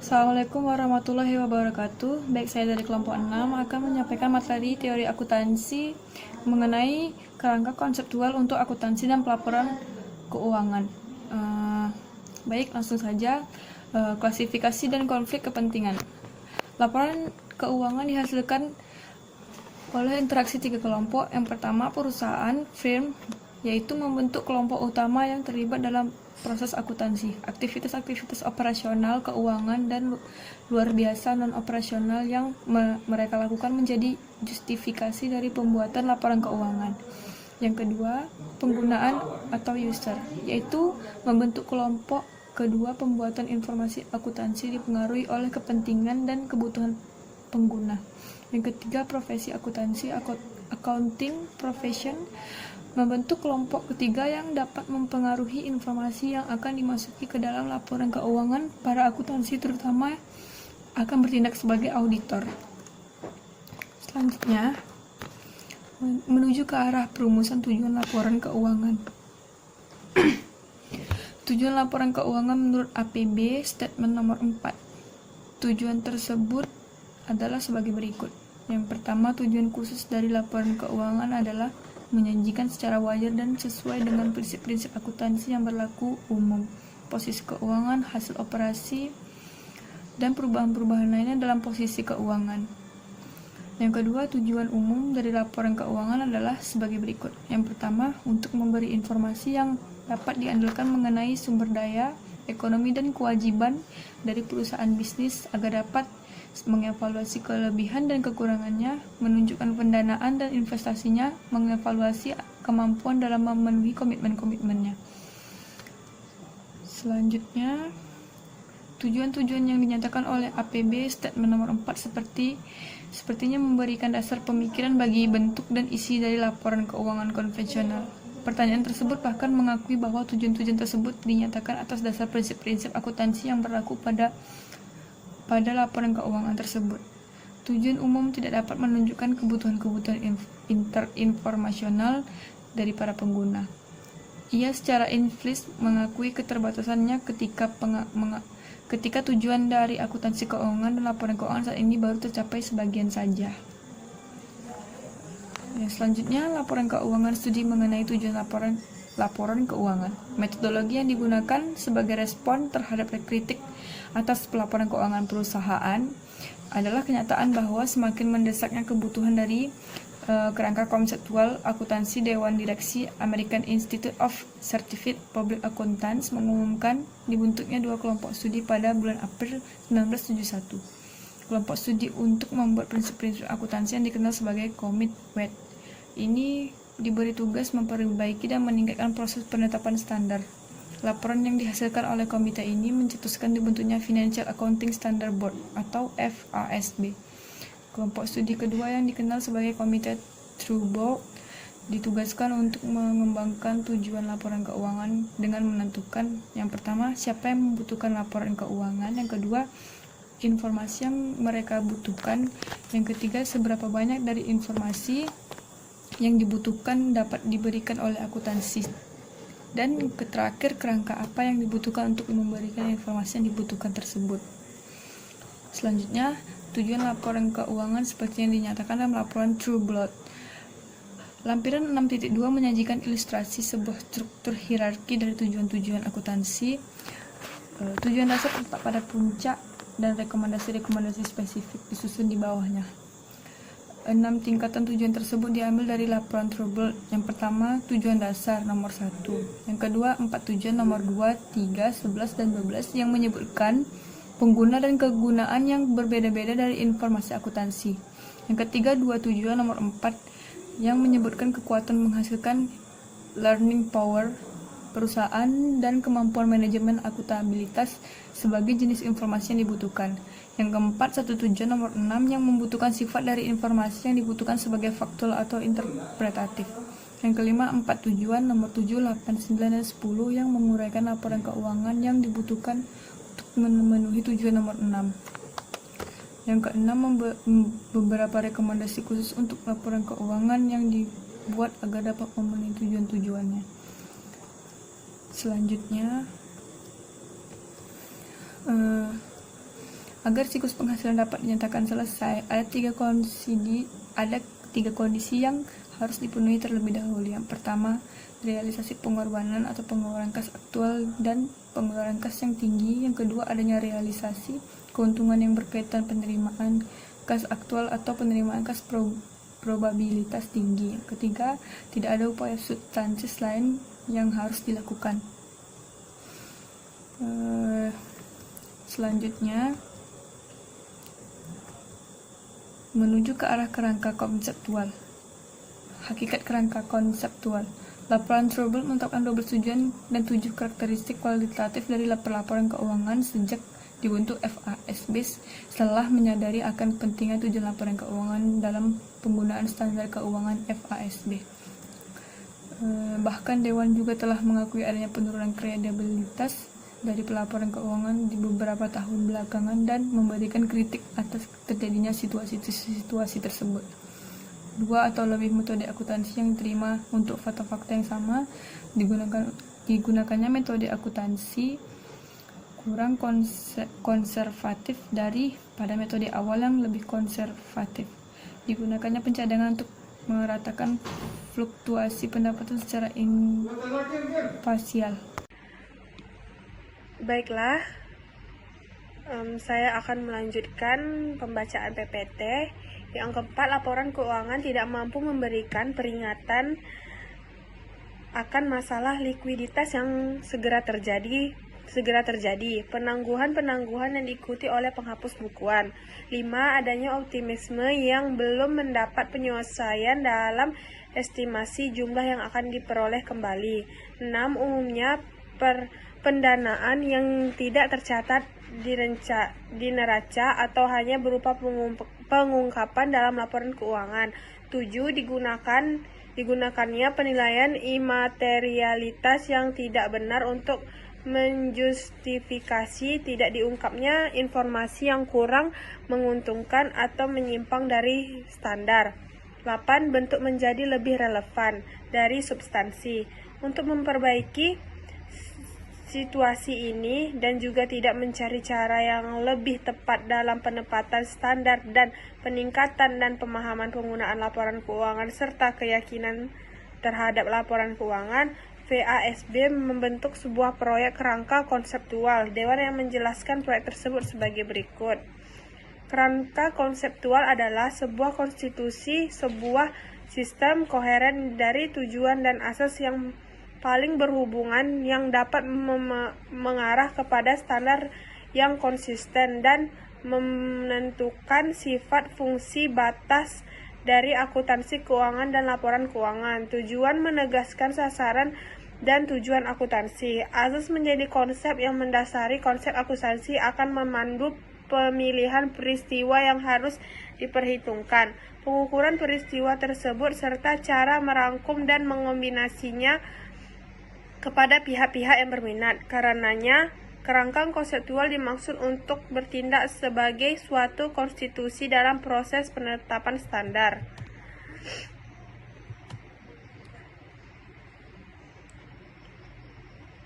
Assalamualaikum warahmatullahi wabarakatuh. Baik, saya dari kelompok 6 akan menyampaikan materi teori akuntansi mengenai kerangka konseptual untuk akuntansi dan pelaporan keuangan. Baik, langsung saja. Klasifikasi dan konflik kepentingan. Laporan keuangan dihasilkan oleh interaksi 3 kelompok. Yang pertama, perusahaan, firm, yaitu membentuk kelompok utama yang terlibat dalam proses akuntansi. Aktivitas-aktivitas operasional keuangan dan luar biasa non-operasional yang mereka lakukan menjadi justifikasi dari pembuatan laporan keuangan. Yang kedua, penggunaan atau user, yaitu membentuk kelompok kedua pembuatan informasi akuntansi dipengaruhi oleh kepentingan dan kebutuhan pengguna. Yang ketiga, profesi akuntansi, accounting profession, membentuk kelompok ketiga yang dapat mempengaruhi informasi yang akan dimasuki ke dalam laporan keuangan. Para akuntansi terutama akan bertindak sebagai auditor. Selanjutnya, menuju ke arah perumusan tujuan laporan keuangan. Tujuan laporan keuangan menurut APB Statement nomor 4. Tujuan tersebut adalah sebagai berikut. Yang pertama, tujuan khusus dari laporan keuangan adalah menyajikan secara wajar dan sesuai dengan prinsip-prinsip akuntansi yang berlaku umum, posisi keuangan, hasil operasi, dan perubahan-perubahan lainnya dalam posisi keuangan. Yang kedua, tujuan umum dari laporan keuangan adalah sebagai berikut. Yang pertama, untuk memberi informasi yang dapat diandalkan mengenai sumber daya, ekonomi, dan kewajiban dari perusahaan bisnis agar dapat mengevaluasi kelebihan dan kekurangannya, menunjukkan pendanaan dan investasinya, mengevaluasi kemampuan dalam memenuhi komitmen-komitmennya. Selanjutnya, tujuan-tujuan yang dinyatakan oleh APB Statement nomor 4 sepertinya memberikan dasar pemikiran bagi bentuk dan isi dari laporan keuangan konvensional. Pertanyaan tersebut bahkan mengakui bahwa tujuan-tujuan tersebut dinyatakan atas dasar prinsip-prinsip akuntansi yang berlaku pada laporan keuangan tersebut. Tujuan umum tidak dapat menunjukkan kebutuhan-kebutuhan informasional dari para pengguna. Ia secara implisit mengakui keterbatasannya ketika tujuan dari akuntansi keuangan dan laporan keuangan saat ini baru tercapai sebagian saja. Selanjutnya, laporan keuangan, studi mengenai tujuan laporan keuangan. Metodologi yang digunakan sebagai respon terhadap kritik atas pelaporan keuangan perusahaan adalah kenyataan bahwa semakin mendesaknya kebutuhan dari kerangka konseptual akuntansi. Dewan Direksi American Institute of Certified Public Accountants mengumumkan dibentuknya 2 kelompok studi pada bulan April 1971. Kelompok studi untuk membuat prinsip-prinsip akuntansi yang dikenal sebagai Commit WET ini diberi tugas memperbaiki dan meningkatkan proses penetapan standar. Laporan yang dihasilkan oleh komite ini mencetuskan dibentuknya Financial Accounting Standard Board atau FASB. Kelompok studi kedua yang dikenal sebagai Komite True Board ditugaskan untuk mengembangkan tujuan laporan keuangan dengan menentukan yang pertama, siapa yang membutuhkan laporan keuangan, yang kedua, informasi yang mereka butuhkan, yang ketiga, seberapa banyak dari informasi yang dibutuhkan dapat diberikan oleh akuntansi, dan terakhir, kerangka apa yang dibutuhkan untuk memberikan informasi yang dibutuhkan tersebut. Selanjutnya, tujuan laporan keuangan seperti yang dinyatakan dalam laporan True Blood. Lampiran 6.2 menyajikan ilustrasi sebuah struktur hierarki dari tujuan-tujuan akuntansi. Tujuan dasar terletak pada puncak dan rekomendasi-rekomendasi spesifik disusun di bawahnya. 6 tingkatan tujuan tersebut diambil dari laporan True Blood. Yang pertama, tujuan dasar nomor 1. Yang kedua, 4 tujuan nomor 2, 3, 11, dan 12 yang menyebutkan pengguna dan kegunaan yang berbeda-beda dari informasi akuntansi. Yang ketiga, 2 tujuan nomor 4 yang menyebutkan kekuatan menghasilkan learning power perusahaan dan kemampuan manajemen akuntabilitas sebagai jenis informasi yang dibutuhkan. Yang keempat, 1 tujuan nomor 6 yang membutuhkan sifat dari informasi yang dibutuhkan sebagai faktual atau interpretatif. Yang kelima, 4 tujuan nomor 7, 8, 9, dan 10 yang menguraikan laporan keuangan yang dibutuhkan untuk memenuhi tujuan nomor 6. Yang keenam, beberapa rekomendasi khusus untuk laporan keuangan yang dibuat agar dapat memenuhi tujuan-tujuannya. Selanjutnya, Agar siklus penghasilan dapat dinyatakan selesai, ada tiga kondisi yang harus dipenuhi terlebih dahulu. Yang pertama, realisasi pengorbanan atau pengeluaran kas aktual dan pengeluaran kas yang tinggi. Yang kedua, adanya realisasi keuntungan yang berkaitan penerimaan kas aktual atau penerimaan kas probabilitas tinggi. Yang ketiga, tidak ada upaya substansius lain yang harus dilakukan. Selanjutnya, menuju ke arah kerangka konseptual. Hakikat kerangka konseptual. Laporan Trouble menetapkan 12 tujuan dan 7 karakteristik kualitatif dari laporan keuangan sejak dibentuk FASB setelah menyadari akan pentingnya tujuan laporan keuangan dalam penggunaan standar keuangan FASB. Bahkan Dewan juga telah mengakui adanya penurunan kredibilitas dari pelaporan keuangan di beberapa tahun belakangan dan memberikan kritik atas terjadinya situasi tersebut. 2 atau lebih metode akuntansi yang diterima untuk fakta-fakta yang sama digunakannya metode akuntansi kurang konservatif pada metode awal yang lebih konservatif. Digunakannya pencadangan untuk meratakan fluktuasi pendapatan secara imparsial. Baiklah, saya akan melanjutkan pembacaan PPT. Yang keempat, laporan keuangan tidak mampu memberikan peringatan akan masalah likuiditas yang segera terjadi. Penangguhan yang diikuti oleh penghapus bukuan. 5. Adanya optimisme yang belum mendapat penyelesaian dalam estimasi jumlah yang akan diperoleh kembali. 6. Umumnya pendanaan yang tidak tercatat di neraca atau hanya berupa pengungkapan dalam laporan keuangan. 7. Digunakannya penilaian imaterialitas yang tidak benar untuk menjustifikasi tidak diungkapnya informasi yang kurang menguntungkan atau menyimpang dari standar. 8. Bentuk menjadi lebih relevan dari substansi. Untuk memperbaiki situasi ini dan juga tidak mencari cara yang lebih tepat dalam penempatan standar dan peningkatan dan pemahaman penggunaan laporan keuangan serta keyakinan terhadap laporan keuangan, FASB membentuk sebuah proyek kerangka konseptual. Dewan yang menjelaskan proyek tersebut sebagai berikut. Kerangka konseptual adalah sebuah konstitusi, sebuah sistem koheren dari tujuan dan asas yang paling berhubungan yang dapat mengarah kepada standar yang konsisten dan menentukan sifat fungsi batas dari akuntansi keuangan dan laporan keuangan. Tujuan menegaskan sasaran dan tujuan akuntansi. Asas menjadi konsep yang mendasari konsep akuntansi akan memandu pemilihan peristiwa yang harus diperhitungkan, pengukuran peristiwa tersebut serta cara merangkum dan mengombinasinya kepada pihak-pihak yang berminat. Karenanya, kerangka konseptual dimaksud untuk bertindak sebagai suatu konstitusi dalam proses penetapan standar.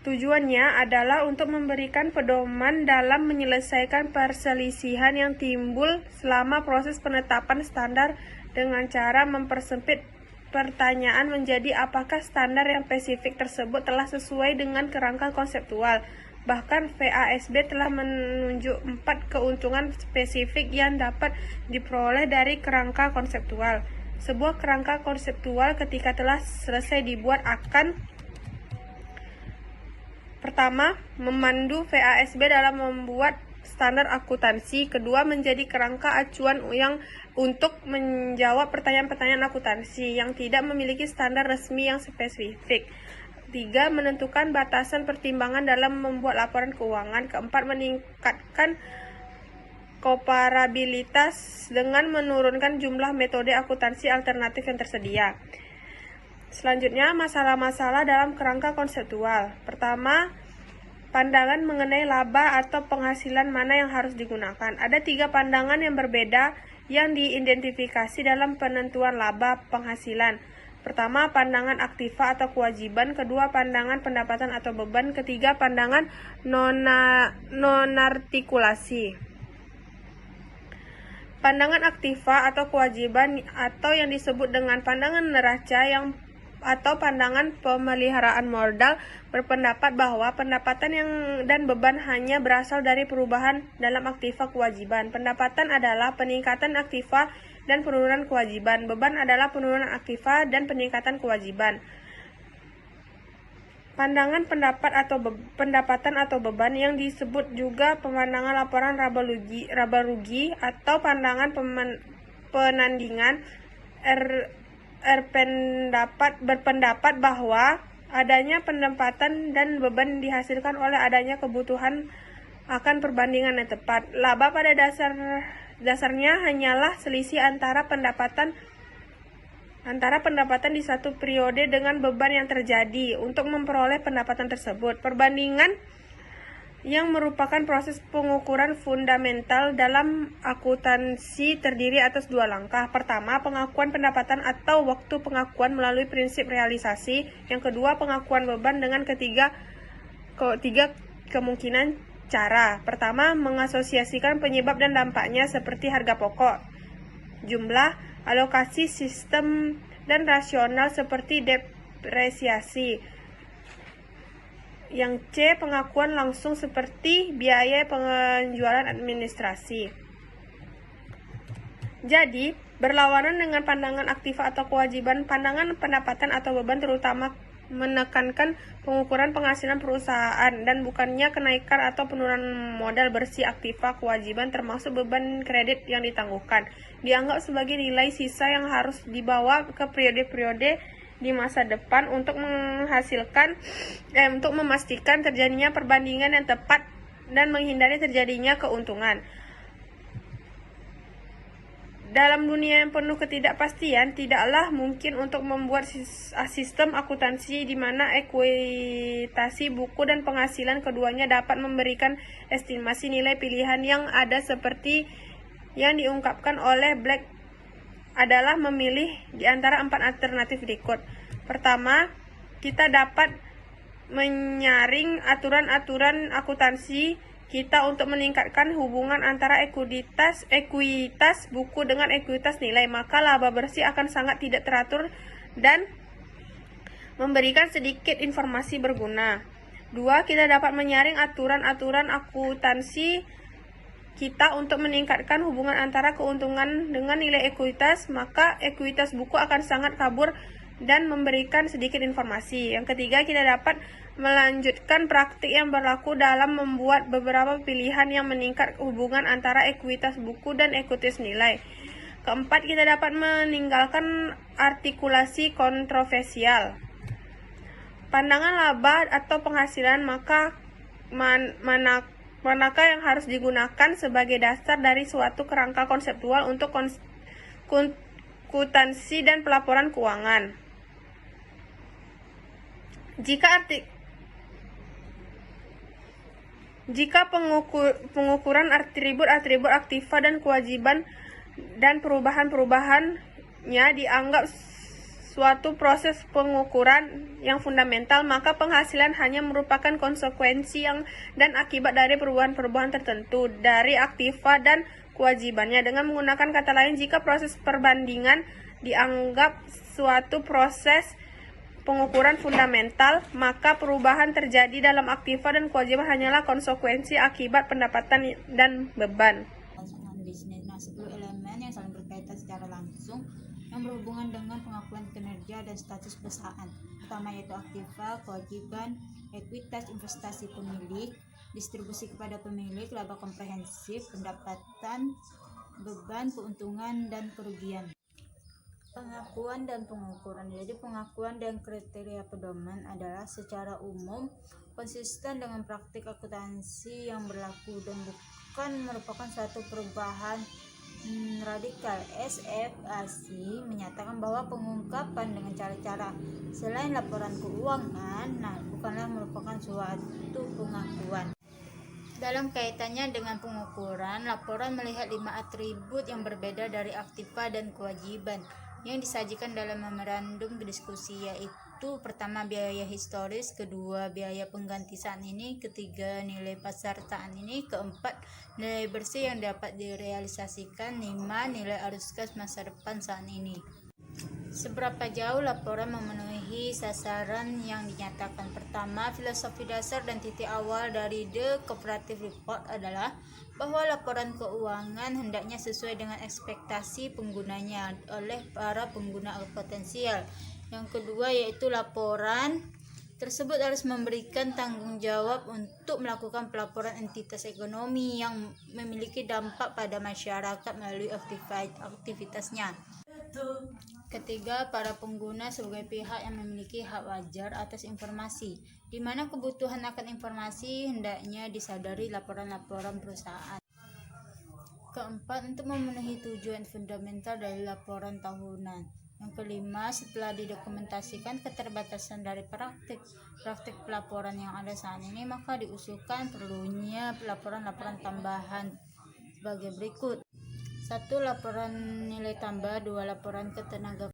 Tujuannya adalah untuk memberikan pedoman dalam menyelesaikan perselisihan yang timbul selama proses penetapan standar dengan cara mempersempit pertanyaan menjadi apakah standar yang spesifik tersebut telah sesuai dengan kerangka konseptual. Bahkan FASB telah menunjuk 4 keuntungan spesifik yang dapat diperoleh dari kerangka konseptual. Sebuah kerangka konseptual ketika telah selesai dibuat akan: pertama, memandu FASB dalam membuat standar akuntansi. Kedua, menjadi kerangka acuan yang untuk menjawab pertanyaan-pertanyaan akuntansi yang tidak memiliki standar resmi yang spesifik. 3. Menentukan batasan pertimbangan dalam membuat laporan keuangan. Keempat, meningkatkan komparabilitas dengan menurunkan jumlah metode akuntansi alternatif yang tersedia. Selanjutnya, masalah-masalah dalam kerangka konseptual. Pertama, pandangan mengenai laba atau penghasilan mana yang harus digunakan. Ada 3 pandangan yang berbeda yang diidentifikasi dalam penentuan laba penghasilan. Pertama, pandangan aktiva atau kewajiban. Kedua, pandangan pendapatan atau beban. Ketiga, pandangan non-artikulasi. Pandangan aktiva atau kewajiban atau yang disebut dengan pandangan neraca atau pandangan pemeliharaan modal berpendapat bahwa pendapatan dan beban hanya berasal dari perubahan dalam aktiva kewajiban. Pendapatan adalah peningkatan aktiva dan penurunan kewajiban. Beban adalah penurunan aktiva dan peningkatan kewajiban. Pandangan pendapatan atau beban yang disebut juga pemandangan laporan raba rugi atau pandangan penandingan berpendapat bahwa adanya pendapatan dan beban dihasilkan oleh adanya kebutuhan akan perbandingan yang tepat. Laba pada dasarnya hanyalah selisih antara pendapatan di satu periode dengan beban yang terjadi untuk memperoleh pendapatan tersebut. Perbandingan yang merupakan proses pengukuran fundamental dalam akuntansi terdiri atas dua langkah. Pertama, pengakuan pendapatan atau waktu pengakuan melalui prinsip realisasi. Yang kedua, pengakuan beban dengan tiga kemungkinan cara. Pertama, mengasosiasikan penyebab dan dampaknya seperti harga pokok, jumlah, alokasi, sistem, dan rasional seperti depresiasi. Yang C, pengakuan langsung seperti biaya penjualan administrasi. Jadi, berlawanan dengan pandangan aktiva atau kewajiban, pandangan pendapatan atau beban terutama menekankan pengukuran penghasilan perusahaan dan bukannya kenaikan atau penurunan modal bersih aktiva kewajiban termasuk beban kredit yang ditangguhkan. Dianggap sebagai nilai sisa yang harus dibawa ke periode-periode di masa depan untuk memastikan terjadinya perbandingan yang tepat dan menghindari terjadinya keuntungan. Dalam dunia yang penuh ketidakpastian, tidaklah mungkin untuk membuat sistem akuntansi di mana ekuitasi buku dan penghasilan keduanya dapat memberikan estimasi nilai pilihan yang ada seperti yang diungkapkan oleh Black adalah memilih di antara 4 alternatif berikut. Pertama, kita dapat menyaring aturan-aturan akuntansi kita untuk meningkatkan hubungan antara ekuitas buku dengan ekuitas nilai, maka laba bersih akan sangat tidak teratur dan memberikan sedikit informasi berguna. 2. Kita dapat menyaring aturan-aturan akuntansi kita untuk meningkatkan hubungan antara keuntungan dengan nilai ekuitas, maka ekuitas buku akan sangat kabur dan memberikan sedikit informasi. Yang ketiga, kita dapat melanjutkan praktik yang berlaku dalam membuat beberapa pilihan yang meningkat hubungan antara ekuitas buku dan ekuitas nilai. Keempat, kita dapat meninggalkan artikulasi kontroversial. Pandangan laba atau penghasilan, maka manakah yang harus digunakan sebagai dasar dari suatu kerangka konseptual untuk akuntansi dan pelaporan keuangan. Jika pengukuran atribut-atribut aktiva dan kewajiban dan perubahan-perubahannya dianggap suatu proses pengukuran yang fundamental, maka penghasilan hanya merupakan konsekuensi dan akibat dari perubahan-perubahan tertentu dari aktiva dan kewajibannya. Dengan menggunakan kata lain, jika proses perbandingan dianggap suatu proses pengukuran fundamental, maka perubahan terjadi dalam aktiva dan kewajiban hanyalah konsekuensi akibat pendapatan dan beban. Nah, 10 elemen yang saling berkaitan secara langsung yang berhubungan dengan pengakuan kinerja dan status perusahaan. Pertama yaitu aktiva, kewajiban, ekuitas, investasi pemilik, distribusi kepada pemilik, laba komprehensif, pendapatan, beban, keuntungan, dan kerugian. Pengakuan dan pengukuran. Jadi pengakuan dan kriteria pedoman adalah secara umum konsisten dengan praktik akuntansi yang berlaku dan bukan merupakan suatu perubahan radikal. SFAC menyatakan bahwa pengungkapan dengan cara-cara selain laporan keuangan bukanlah merupakan suatu pengakuan. Dalam kaitannya dengan pengukuran, laporan melihat 5 atribut yang berbeda dari aktiva dan kewajiban. yang disajikan dalam memorandum diskusi, yaitu pertama biaya historis, kedua biaya pengganti saat ini, ketiga nilai pasar saat ini, keempat nilai bersih yang dapat direalisasikan, lima nilai arus kas masa depan saat ini. Seberapa jauh laporan memenuhi sasaran yang dinyatakan? Pertama, filosofi dasar dan titik awal dari The Cooperative Report adalah bahwa laporan keuangan hendaknya sesuai dengan ekspektasi penggunanya oleh para pengguna potensial. Yang kedua yaitu laporan tersebut harus memberikan tanggung jawab untuk melakukan pelaporan entitas ekonomi yang memiliki dampak pada masyarakat melalui aktivitasnya. Ketiga, para pengguna sebagai pihak yang memiliki hak wajar atas informasi, di mana kebutuhan akan informasi hendaknya disadari laporan-laporan perusahaan. Keempat, untuk memenuhi tujuan fundamental dari laporan tahunan. Yang kelima, setelah didokumentasikan keterbatasan dari praktik pelaporan yang ada saat ini, maka diusulkan perlunya laporan-laporan tambahan sebagai berikut. 1. Laporan nilai tambah. 2. Laporan ketenaga